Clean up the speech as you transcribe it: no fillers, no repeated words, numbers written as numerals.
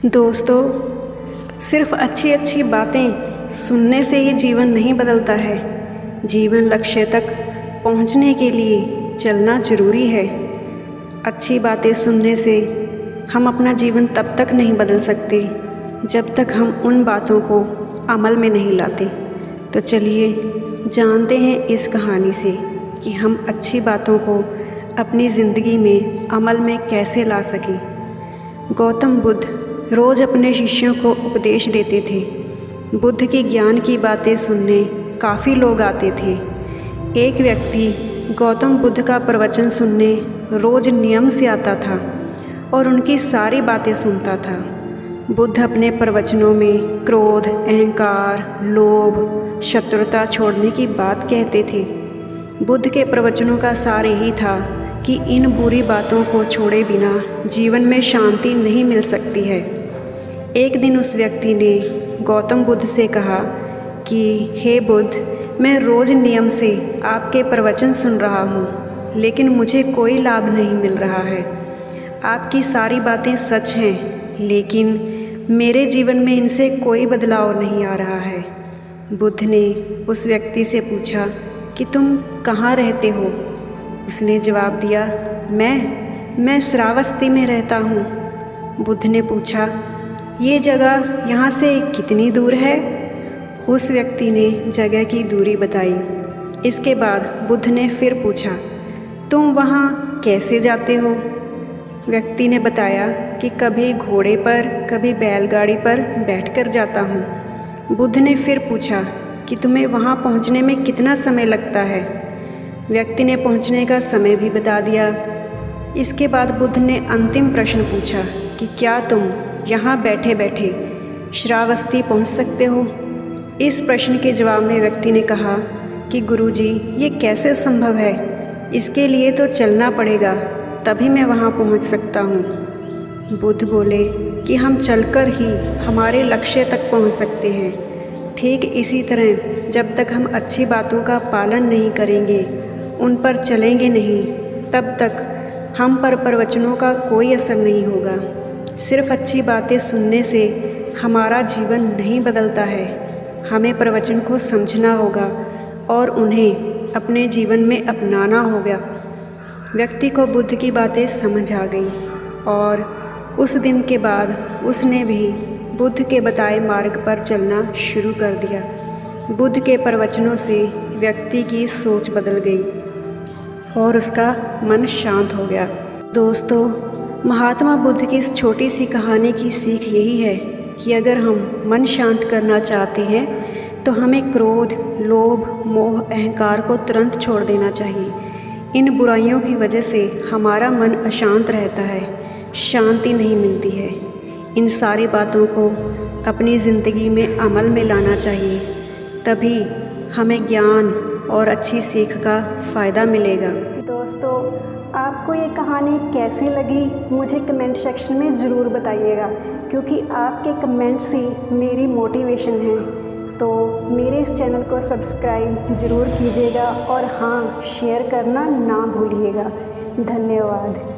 दोस्तों, सिर्फ अच्छी अच्छी बातें सुनने से ही जीवन नहीं बदलता है। जीवन लक्ष्य तक पहुंचने के लिए चलना ज़रूरी है। अच्छी बातें सुनने से हम अपना जीवन तब तक नहीं बदल सकते जब तक हम उन बातों को अमल में नहीं लाते। तो चलिए जानते हैं इस कहानी से कि हम अच्छी बातों को अपनी ज़िंदगी में अमल में कैसे ला सकें। गौतम बुद्ध रोज़ अपने शिष्यों को उपदेश देते थे। बुद्ध की ज्ञान की बातें सुनने काफ़ी लोग आते थे। एक व्यक्ति गौतम बुद्ध का प्रवचन सुनने रोज़ नियम से आता था और उनकी सारी बातें सुनता था। बुद्ध अपने प्रवचनों में क्रोध, अहंकार, लोभ, शत्रुता छोड़ने की बात कहते थे। बुद्ध के प्रवचनों का सार यही था कि इन बुरी बातों को छोड़े बिना जीवन में शांति नहीं मिल सकती है। एक दिन उस व्यक्ति ने गौतम बुद्ध से कहा कि हे बुद्ध, मैं रोज़ नियम से आपके प्रवचन सुन रहा हूँ, लेकिन मुझे कोई लाभ नहीं मिल रहा है। आपकी सारी बातें सच हैं, लेकिन मेरे जीवन में इनसे कोई बदलाव नहीं आ रहा है। बुद्ध ने उस व्यक्ति से पूछा कि तुम कहाँ रहते हो? उसने जवाब दिया, मैं श्रावस्ती में रहता हूँ। बुद्ध ने पूछा, ये जगह यहाँ से कितनी दूर है? उस व्यक्ति ने जगह की दूरी बताई। इसके बाद बुद्ध ने फिर पूछा, तुम वहाँ कैसे जाते हो? व्यक्ति ने बताया कि कभी घोड़े पर, कभी बैलगाड़ी पर बैठकर जाता हूँ। बुद्ध ने फिर पूछा कि तुम्हें वहाँ पहुँचने में कितना समय लगता है? व्यक्ति ने पहुँचने का समय भी बता दिया। इसके बाद बुद्ध ने अंतिम प्रश्न पूछा कि क्या तुम यहाँ बैठे बैठे श्रावस्ती पहुँच सकते हो? इस प्रश्न के जवाब में व्यक्ति ने कहा कि गुरुजी, ये कैसे संभव है? इसके लिए तो चलना पड़ेगा, तभी मैं वहाँ पहुँच सकता हूँ। बुद्ध बोले कि हम चलकर ही हमारे लक्ष्य तक पहुँच सकते हैं। ठीक इसी तरह जब तक हम अच्छी बातों का पालन नहीं करेंगे, उन पर चलेंगे नहीं, तब तक हम पर प्रवचनों का कोई असर नहीं होगा। सिर्फ अच्छी बातें सुनने से हमारा जीवन नहीं बदलता है। हमें प्रवचन को समझना होगा और उन्हें अपने जीवन में अपनाना होगा। व्यक्ति को बुद्ध की बातें समझ आ गई और उस दिन के बाद उसने भी बुद्ध के बताए मार्ग पर चलना शुरू कर दिया। बुद्ध के प्रवचनों से व्यक्ति की सोच बदल गई और उसका मन शांत हो गया। दोस्तों, महात्मा बुद्ध की इस छोटी सी कहानी की सीख यही है कि अगर हम मन शांत करना चाहते हैं तो हमें क्रोध, लोभ, मोह, अहंकार को तुरंत छोड़ देना चाहिए। इन बुराइयों की वजह से हमारा मन अशांत रहता है, शांति नहीं मिलती है। इन सारी बातों को अपनी ज़िंदगी में अमल में लाना चाहिए, तभी हमें ज्ञान और अच्छी सीख का फ़ायदा मिलेगा। दोस्तों, आपको ये कहानी कैसी लगी मुझे कमेंट सेक्शन में ज़रूर बताइएगा, क्योंकि आपके कमेंट्स ही मेरी मोटिवेशन है। तो मेरे इस चैनल को सब्सक्राइब ज़रूर कीजिएगा और हाँ, शेयर करना ना भूलिएगा। धन्यवाद।